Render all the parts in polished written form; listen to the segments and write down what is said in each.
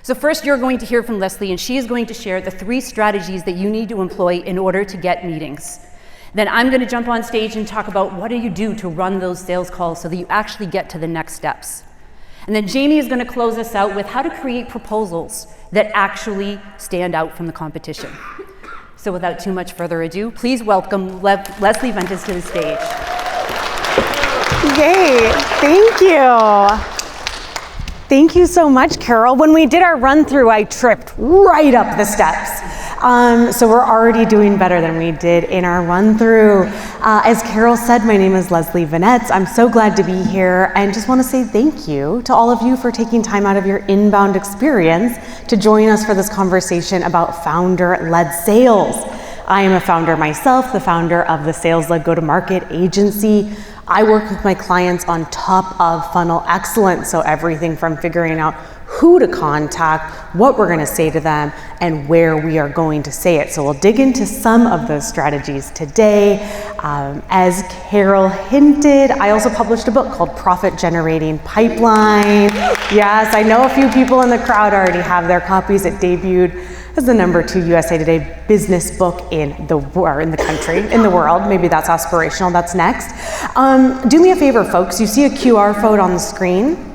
So first you're going to hear from Leslie, and she is going to share the 3 strategies that you need to employ in order to get meetings. Then I'm going to jump on stage and talk about what do you do to run those sales calls so that you actually get to the next steps. And then Jamie is going to close us out with how to create proposals that actually stand out from the competition. So without too much further ado, please welcome Leslie Venetz to the stage. Yay, thank you. Thank you so much, Carol. When we did our run through, I tripped right up the steps. So we're already doing better than we did in our run through. As Carol said, my name is Leslie Venetz. I'm so glad to be here and just want to say thank you to all of you for taking time out of your inbound experience to join us for this conversation about founder-led sales. I am a founder myself, the founder of the Sales-Led Go-to-Market agency. I work with my clients on top of funnel excellence, so everything from figuring out who to contact, what we're going to say to them, and where we are going to say it. So we'll dig into some of those strategies today. As Carol hinted, I also published a book called Profit Generating Pipeline. Yes, I know a few people in the crowd already have their copies. It debuted as the #2 USA Today business book in the country, in the world. Maybe that's aspirational, that's next. Do me a favor, folks. You see a QR code on the screen?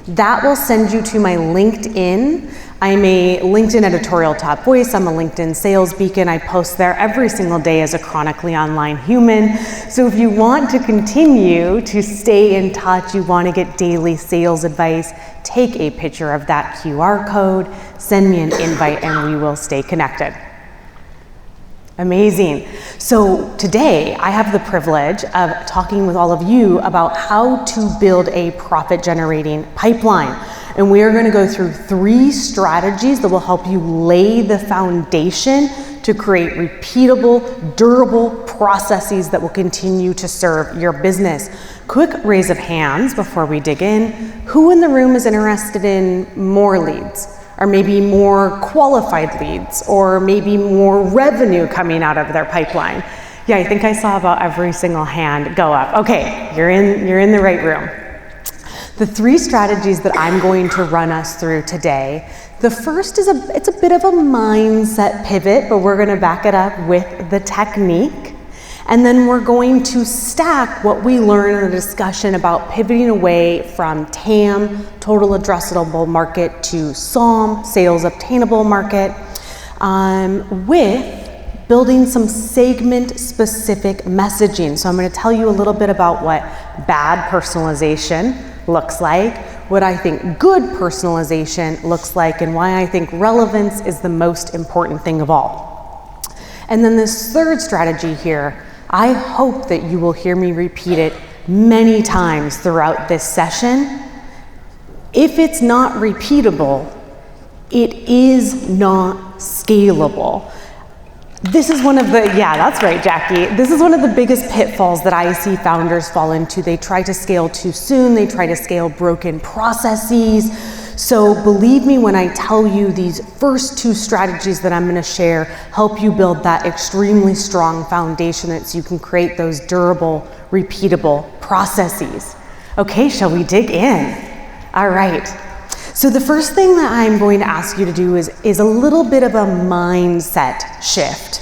That will send you to my LinkedIn. I'm a LinkedIn editorial top voice. I'm a LinkedIn sales beacon. I post there every single day as a chronically online human. So if you want to continue to stay in touch, you want to get daily sales advice, take a picture of that QR code, send me an invite, and we will stay connected. Amazing. So today I have the privilege of talking with all of you about how to build a profit generating pipeline. And we are going to go through 3 strategies that will help you lay the foundation to create repeatable, durable processes that will continue to serve your business. Quick raise of hands before we dig in. Who in the room is interested in more leads? Or maybe more qualified leads, or maybe more revenue coming out of their pipeline? Yeah, I think I saw about every single hand go up. Okay, you're in the right room. The 3 strategies that I'm going to run us through today, the first is it's a bit of a mindset pivot, but we're gonna back it up with the technique. And then we're going to stack what we learned in the discussion about pivoting away from TAM, total addressable market, to SOM, sales-obtainable market, with building some segment-specific messaging. So I'm going to tell you a little bit about what bad personalization looks like, what I think good personalization looks like, and why I think relevance is the most important thing of all. And then this 3rd strategy here, I hope that you will hear me repeat it many times throughout this session. If it's not repeatable, it is not scalable. This is one of the, yeah, that's right, Jackie. This is one of the biggest pitfalls that I see founders fall into. They try to scale too soon. They try to scale broken processes. So believe me when I tell you these first 2 strategies that I'm going to share help you build that extremely strong foundation that you can create those durable, repeatable processes. Okay, shall we dig in? All right. So the first thing that I'm going to ask you to do is a little bit of a mindset shift.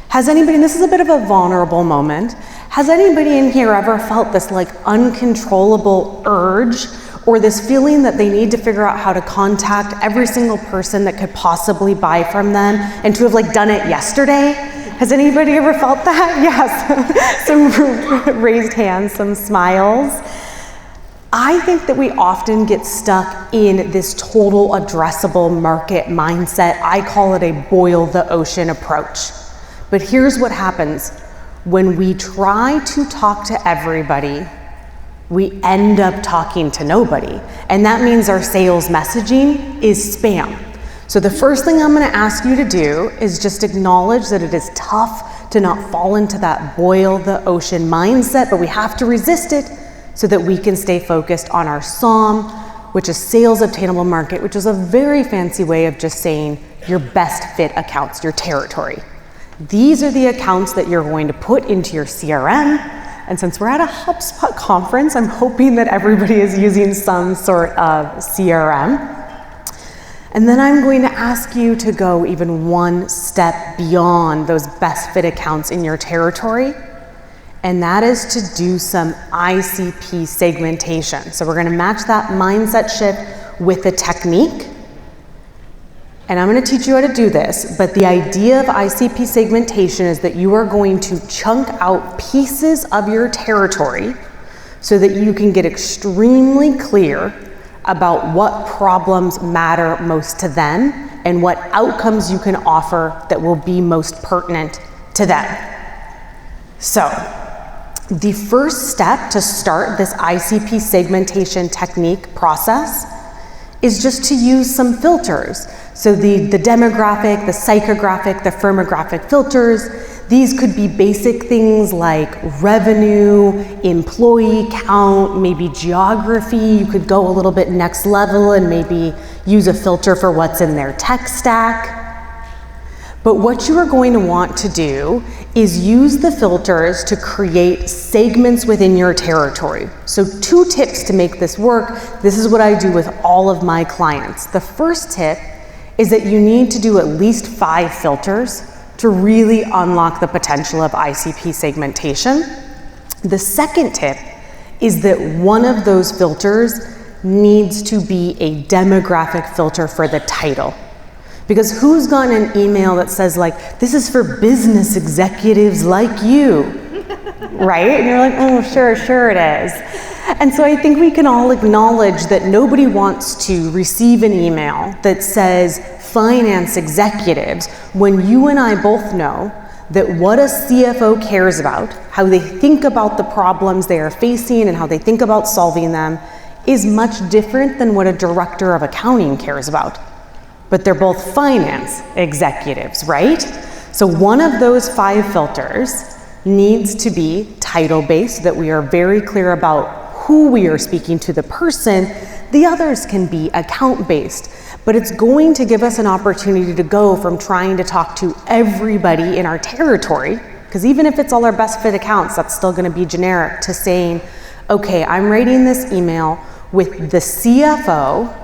Has anybody, and this is a bit of a vulnerable moment, has anybody in here ever felt this like uncontrollable urge or this feeling that they need to figure out how to contact every single person that could possibly buy from them and to have like done it yesterday? Has anybody ever felt that? Yes, some raised hands, some smiles. I think that we often get stuck in this total addressable market mindset. I call it a boil the ocean approach. But here's what happens. When we try to talk to everybody, we end up talking to nobody. And that means our sales messaging is spam. So the first thing I'm going to ask you to do is just acknowledge that it is tough to not fall into that boil the ocean mindset, but we have to resist it so that we can stay focused on our SOM, which is sales-obtainable market, which is a very fancy way of just saying your best fit accounts, your territory. These are the accounts that you're going to put into your CRM. And since we're at a HubSpot conference, I'm hoping that everybody is using some sort of CRM. And then I'm going to ask you to go even one step beyond those best fit accounts in your territory, and that is to do some ICP segmentation. So we're going to match that mindset shift with a technique. And I'm going to teach you how to do this, but the idea of ICP segmentation is that you are going to chunk out pieces of your territory so that you can get extremely clear about what problems matter most to them and what outcomes you can offer that will be most pertinent to them. So, the first step to start this ICP segmentation technique process is just to use some filters. So the demographic, the psychographic, the firmographic filters, these could be basic things like revenue, employee count, maybe geography. You could go a little bit next level and maybe use a filter for what's in their tech stack. But what you are going to want to do is use the filters to create segments within your territory. So 2 tips to make this work. This is what I do with all of my clients. The first tip is that you need to do at least 5 filters to really unlock the potential of ICP segmentation. The second tip is that one of those filters needs to be a demographic filter for the title. Because who's gotten an email that says like, this is for business executives like you, right? And you're like, oh, sure it is. And so I think we can all acknowledge that nobody wants to receive an email that says finance executives when you and I both know that what a CFO cares about, how they think about the problems they are facing and how they think about solving them is much different than what a director of accounting cares about. But they're both finance executives, right? So one of those 5 filters needs to be title-based so that we are very clear about who we are speaking to, the person. The others can be account-based, but it's going to give us an opportunity to go from trying to talk to everybody in our territory, because even if it's all our best fit accounts, that's still going to be generic, to saying, okay, I'm writing this email with the CFO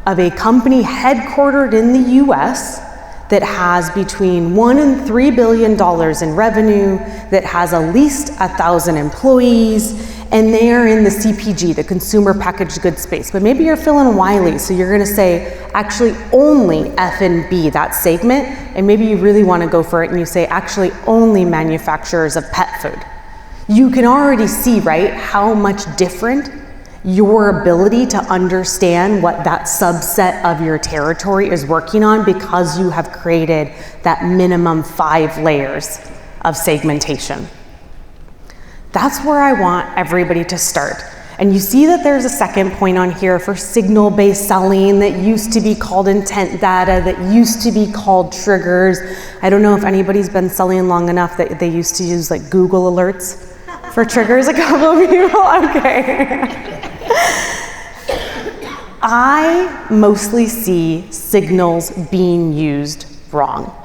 of a company headquartered in the US that has between $1 and $3 billion in revenue, that has at least 1,000 employees, and they are in the CPG, the consumer packaged goods space. But maybe you're feeling wily, so you're gonna say, actually only F&B, that segment, and maybe you really wanna go for it and you say, actually only manufacturers of pet food. You can already see, right, how much different your ability to understand what that subset of your territory is working on because you have created that minimum 5 layers of segmentation. That's where I want everybody to start. And you see that there's a second point on here for signal-based selling that used to be called intent data, that used to be called triggers. I don't know if anybody's been selling long enough that they used to use like Google alerts for triggers, a couple of people, okay. I mostly see signals being used wrong.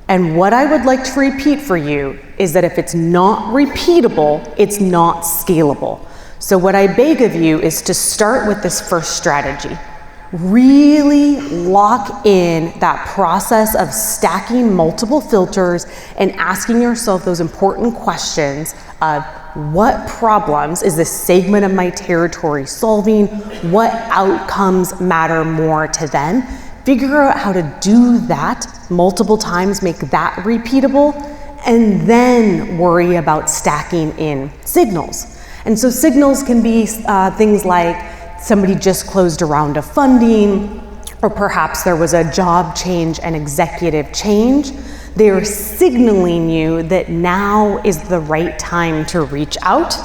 And what I would like to repeat for you is that if it's not repeatable, it's not scalable. So what I beg of you is to start with this first strategy. Really lock in that process of stacking multiple filters and asking yourself those important questions of what problems is this segment of my territory solving? What outcomes matter more to them? Figure out how to do that multiple times, make that repeatable, and then worry about stacking in signals. And so signals can be things like somebody just closed a round of funding, or perhaps there was a job change and executive change. They are signaling you that now is the right time to reach out.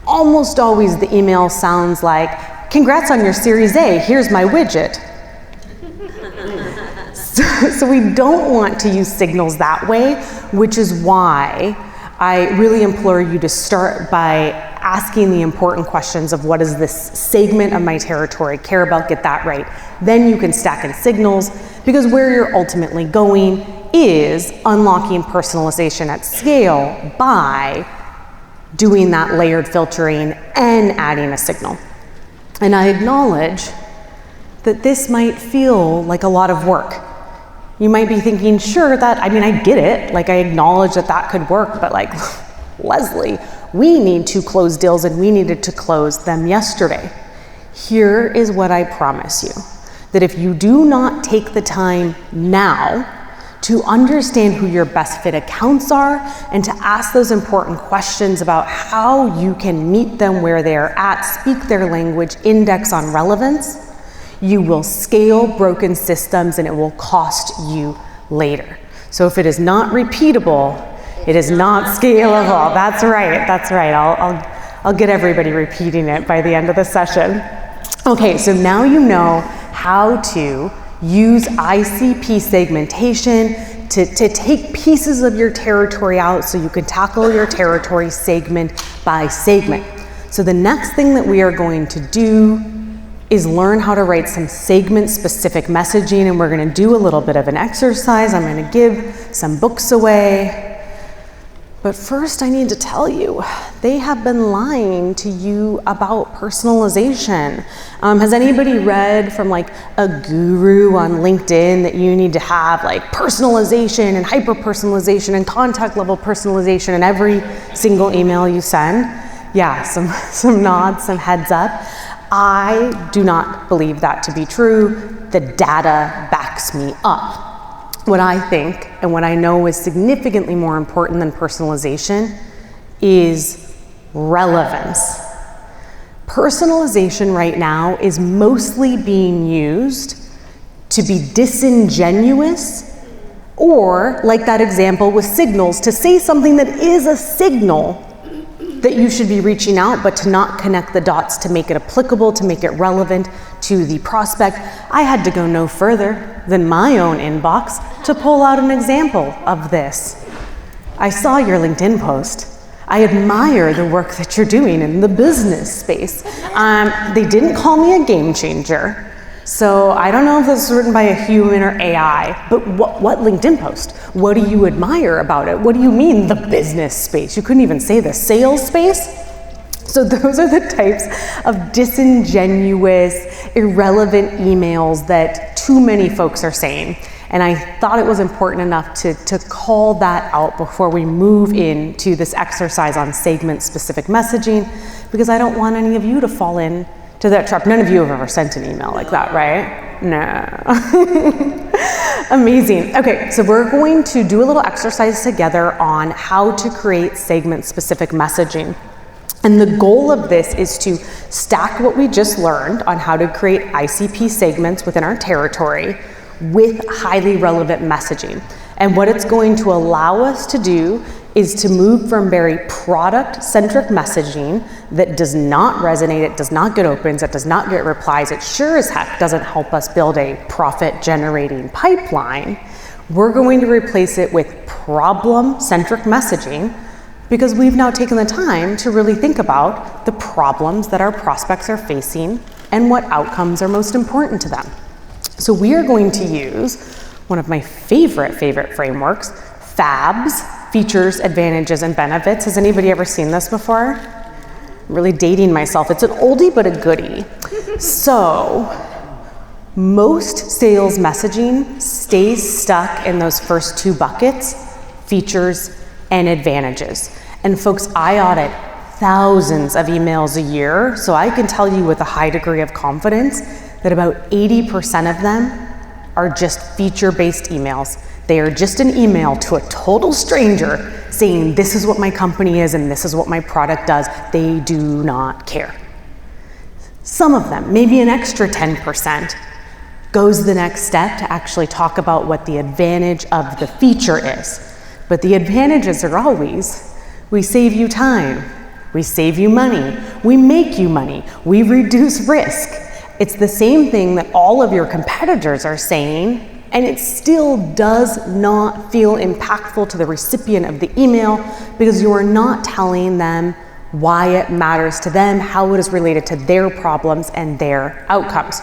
Almost always the email sounds like, congrats on your Series A, here's my widget. So we don't want to use signals that way, which is why I really implore you to start by asking the important questions of what does this segment of my territory care about, get that right. Then you can stack in signals, because where you're ultimately going is unlocking personalization at scale by doing that layered filtering and adding a signal. And I acknowledge that this might feel like a lot of work. You might be thinking, sure, I get it, like I acknowledge that could work, but like, Leslie, we need to close deals and we needed to close them yesterday. Here is what I promise you, that if you do not take the time now to understand who your best fit accounts are and to ask those important questions about how you can meet them where they are at, speak their language, index on relevance, you will scale broken systems and it will cost you later. So if it is not repeatable, it is not scalable. That's right. I'll get everybody repeating it by the end of the session. Okay, so now you know how to use ICP segmentation to take pieces of your territory out so you can tackle your territory segment by segment. So the next thing that we are going to do is learn how to write some segment-specific messaging, and we're gonna do a little bit of an exercise. I'm gonna give some books away. But first, I need to tell you, they have been lying to you about personalization. Has anybody read from like a guru on LinkedIn that you need to have like personalization and hyper-personalization and contact level personalization in every single email you send? Yeah, some nods, some heads up. I do not believe that to be true. The data backs me up. What I think and what I know is significantly more important than personalization is relevance. Personalization right now is mostly being used to be disingenuous, or like that example with signals, to say something that is a signal that you should be reaching out, but to not connect the dots to make it applicable, to make it relevant to the prospect. I had to go no further than my own inbox to pull out an example of this. I saw your LinkedIn post. I admire the work that you're doing in the business space. They didn't call me a game changer. So I don't know if this was written by a human or AI, but what LinkedIn post? What do you admire about it? What do you mean the business space? You couldn't even say the sales space? So those are the types of disingenuous, irrelevant emails that too many folks are saying. And I thought it was important enough to call that out before we move into this exercise on segment-specific messaging, because I don't want any of you to fall in to that trap. None of you have ever sent an email like that, right? No. Amazing. Okay, so we're going to do a little exercise together on how to create segment-specific messaging. And the goal of this is to stack what we just learned on how to create ICP segments within our territory with highly relevant messaging. And what it's going to allow us to do is to move from very product-centric messaging that does not resonate, it does not get opens, it does not get replies, it sure as heck doesn't help us build a profit-generating pipeline. We're going to replace it with problem-centric messaging, because we've now taken the time to really think about the problems that our prospects are facing and what outcomes are most important to them. So we are going to use one of my favorite frameworks, FABS, features, advantages, and benefits. Has anybody ever seen this before? I'm really dating myself. It's an oldie but a goodie. So most sales messaging stays stuck in those first two buckets, features and advantages. And folks, I audit thousands of emails a year, so I can tell you with a high degree of confidence that about 80% of them are just feature-based emails. They are just an email to a total stranger saying, this is what my company is and this is what my product does. They do not care. Some of them, maybe an extra 10%, goes the next step to actually talk about what the advantage of the feature is. But the advantages are always, we save you time, we save you money, we make you money, we reduce risk. It's the same thing that all of your competitors are saying, and it still does not feel impactful to the recipient of the email because you are not telling them why it matters to them, how it is related to their problems and their outcomes.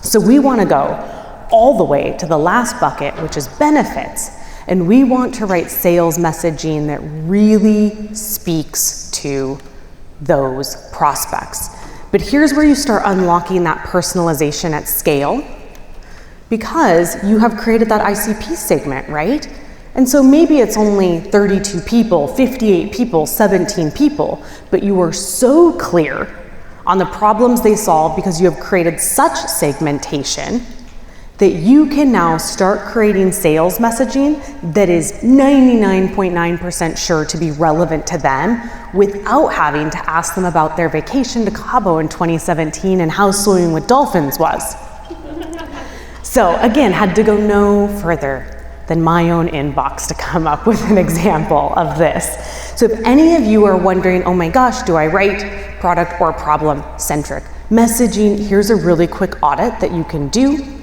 So we want to go all the way to the last bucket, which is benefits. And we want to write sales messaging that really speaks to those prospects. But here's where you start unlocking that personalization at scale, because you have created that ICP segment, right? And so maybe it's only 32 people, 58 people, 17 people, but you are so clear on the problems they solve because you have created such segmentation that you can now start creating sales messaging that is 99.9% sure to be relevant to them without having to ask them about their vacation to Cabo in 2017 and how swimming with dolphins was. So again, had to go no further than my own inbox to come up with an example of this. So if any of you are wondering, oh my gosh, do I write product or problem-centric messaging? Here's a really quick audit that you can do.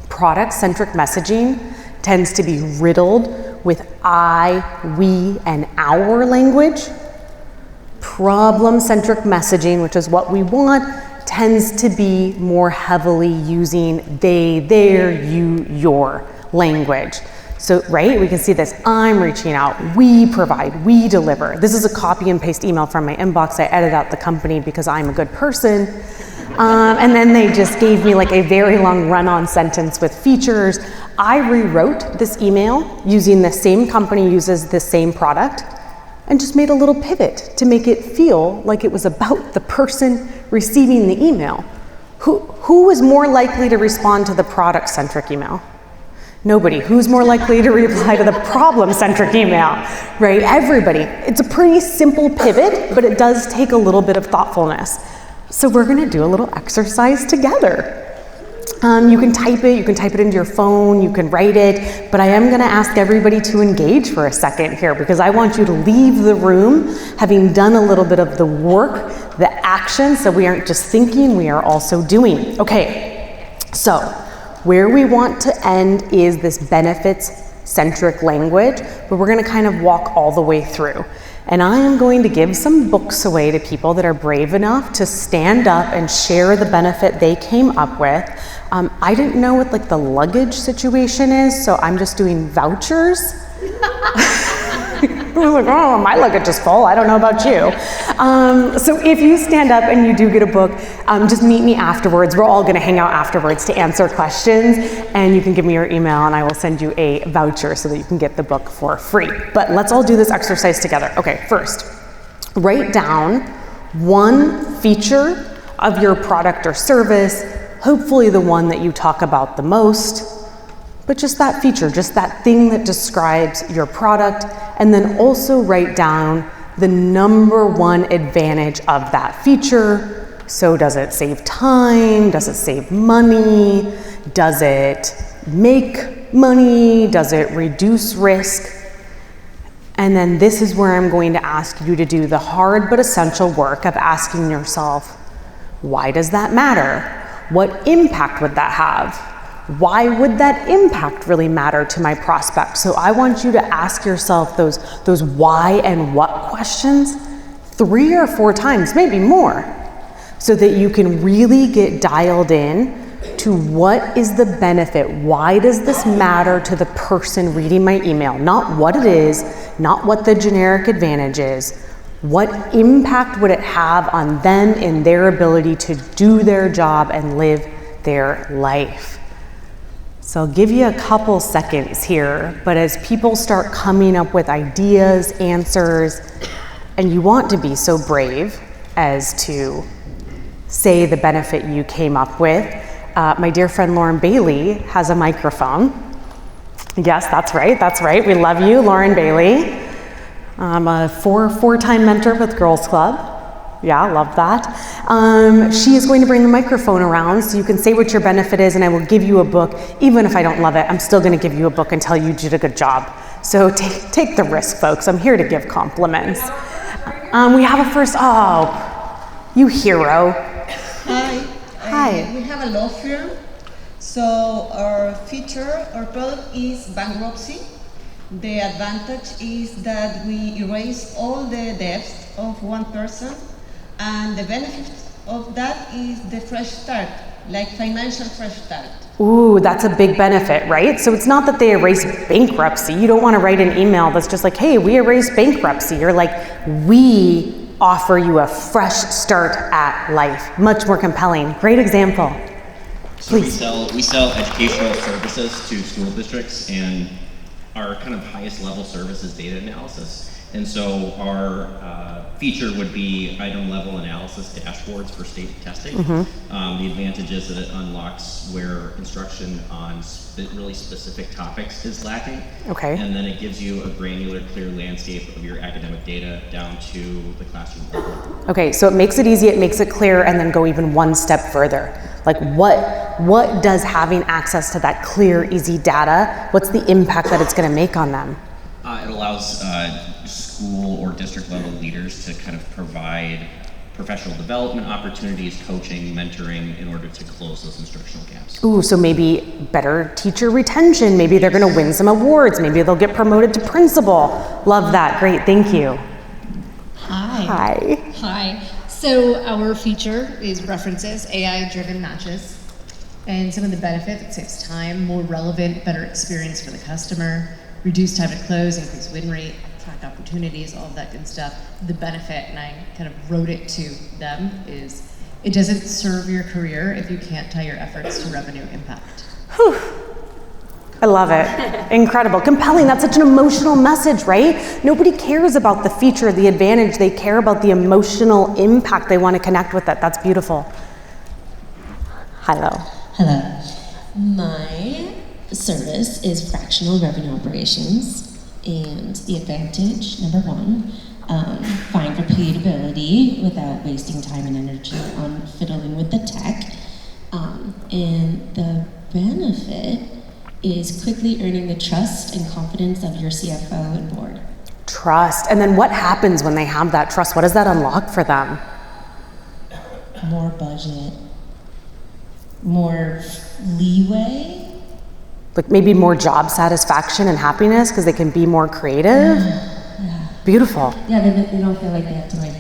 Product-centric messaging tends to be riddled with I, we, and our language. Problem-centric messaging, which is what we want, tends to be more heavily using they, their, you, your language. So, right, we can see this. I'm reaching out, we provide, we deliver. This is a copy and paste email from my inbox. I edited out the company because I'm a good person. And then they just gave me like a very long run-on sentence with features. I rewrote this email using the same company uses the same product and just made a little pivot to make it feel like it was about the person receiving the email. Who was more likely to respond to the product-centric email? Nobody. Who's more likely to reply to the problem-centric email? Right? Everybody. It's a pretty simple pivot, but it does take a little bit of thoughtfulness. So we're going to do a little exercise together. You can type it into your phone, you can write it, but I am going to ask everybody to engage for a second here because I want you to leave the room having done a little bit of the work, the action, so we aren't just thinking, we are also doing. Okay, so where we want to end is this benefits-centric language, but we're going to kind of walk all the way through. And I am going to give some books away to people that are brave enough to stand up and share the benefit they came up with. I didn't know what like the luggage situation is, so I'm just doing vouchers. I was like, oh, my luggage is full. I don't know about you. So if you stand up and you do get a book, just meet me afterwards. We're all going to hang out afterwards to answer questions, and you can give me your email and I will send you a voucher so that you can get the book for free. But let's all do this exercise together. Okay, first, write down one feature of your product or service, hopefully the one that you talk about the most, but just that feature, just that thing that describes your product, and then also write down the number one advantage of that feature. So does it save time? Does it save money? Does it make money? Does it reduce risk? And then this is where I'm going to ask you to do the hard but essential work of asking yourself, why does that matter? What impact would that have? Why would that impact really matter to my prospect? So I want you to ask yourself those why and what questions 3 or 4 times, maybe more, so that you can really get dialed in to what is the benefit? Why does this matter to the person reading my email? Not what it is, not what the generic advantage is. What impact would it have on them in their ability to do their job and live their life? So I'll give you a couple seconds here, but as people start coming up with ideas, answers, and you want to be so brave as to say the benefit you came up with, my dear friend Lauren Bailey has a microphone. Yes, that's right. We love you, Lauren Bailey. I'm a four-time mentor with Girls Club. Yeah, love that. She is going to bring the microphone around so you can say what your benefit is, and I will give you a book. Even if I don't love it, I'm still going to give you a book and tell you did a good job. So take the risk, folks. I'm here to give compliments. We have a first, you hero. Hi. We have a law firm. So our product is bankruptcy. The advantage is that we erase all the debts of one person, and the benefit of that is the fresh start, like financial fresh start. Ooh, that's a big benefit, right? So it's not that they erase bankruptcy. You don't want to write an email that's just like, hey, we erased bankruptcy. You're like, we offer you a fresh start at life. Much more compelling. Great example. So Please. we sell educational services to school districts, and our kind of highest level service is data analysis. And so our feature would be item level analysis dashboards for state testing. The advantage is that it unlocks where instruction on really specific topics is lacking. Okay. And then it gives you a granular, clear landscape of your academic data down to the classroom level. Okay, so it makes it easy, it makes it clear, and then go even one step further. Like what does having access to that clear, easy data, what's the impact that it's gonna make on them? It allows school or district level leaders to kind of provide professional development opportunities, coaching, mentoring in order to close those instructional gaps. Ooh, so maybe better teacher retention, maybe they're gonna win some awards, maybe they'll get promoted to principal. Love that, great, thank you. Hi. Hi. Hi. So our feature is references, AI-driven matches. And some of the benefits, it saves time, more relevant, better experience for the customer, reduce time to close, increase win rate, track opportunities, all of that good stuff. The benefit, and I kind of wrote it to them, is it doesn't serve your career if you can't tie your efforts to revenue impact. Whew. I love it. Incredible. Compelling. That's such an emotional message, right? Nobody cares about the feature, the advantage. They care about the emotional impact. They want to connect with that. That's beautiful. Hello. Hello. My service is fractional revenue operations, and the advantage, number one, find repeatability without wasting time and energy on fiddling with the tech. And the benefit is quickly earning the trust and confidence of your CFO and board. Trust. And then what happens when they have that trust? What does that unlock for them? More budget, more leeway. Like maybe more job satisfaction and happiness because they can be more creative? Yeah. Beautiful. Yeah, they don't feel like they have to like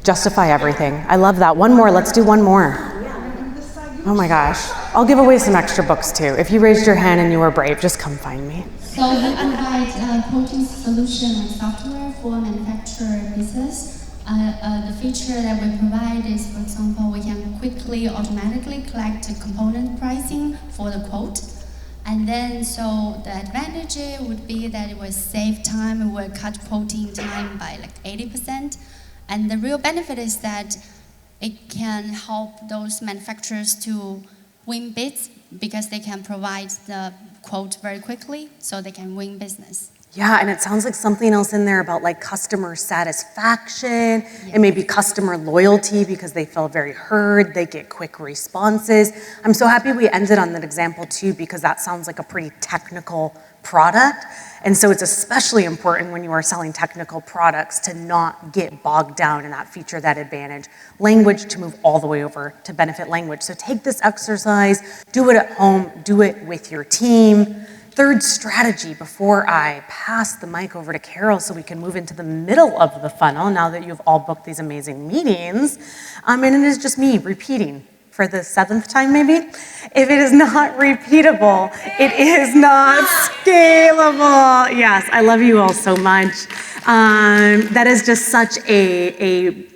Justify everything. I love that. One more. Let's do one more. Oh my gosh. I'll give away some extra books too. If you raised your hand and you were brave, just come find me. So we provide quoting solution and software for manufacturer business. The feature that we provide is, for example, we can quickly, automatically collect component pricing for the quote. And then, so the advantage would be that it will save time, it will cut quoting time by like 80%. And the real benefit is that it can help those manufacturers to win bids because they can provide the quote very quickly, so they can win business. Yeah, and it sounds like something else in there about like customer satisfaction and maybe customer loyalty because they feel very heard, they get quick responses. I'm so happy we ended on that example too because that sounds like a pretty technical product. And so it's especially important when you are selling technical products to not get bogged down in that feature, that advantage. Language to move all the way over to benefit language. So take this exercise, do it at home, do it with your team. Third strategy before I pass the mic over to Carol so we can move into the middle of the funnel now that you've all booked these amazing meetings. And it is just me repeating for the 7th time maybe. If it is not repeatable, it is not scalable. Yes, I love you all so much. That is just such a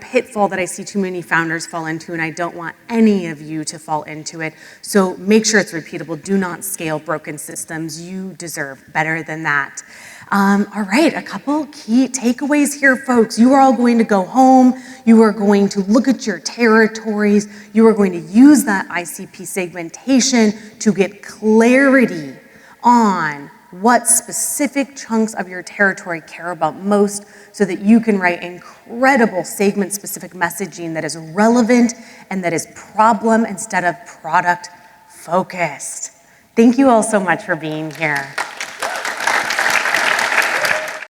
pitfall that I see too many founders fall into, and I don't want any of you to fall into it. So make sure it's repeatable. Do not scale broken systems. You deserve better than that. All right, a couple key takeaways here, folks. You are all going to go home. You are going to look at your territories. You are going to use that ICP segmentation to get clarity on what specific chunks of your territory care about most so that you can write incredible segment-specific messaging that is relevant and that is problem instead of product focused. Thank you all so much for being here.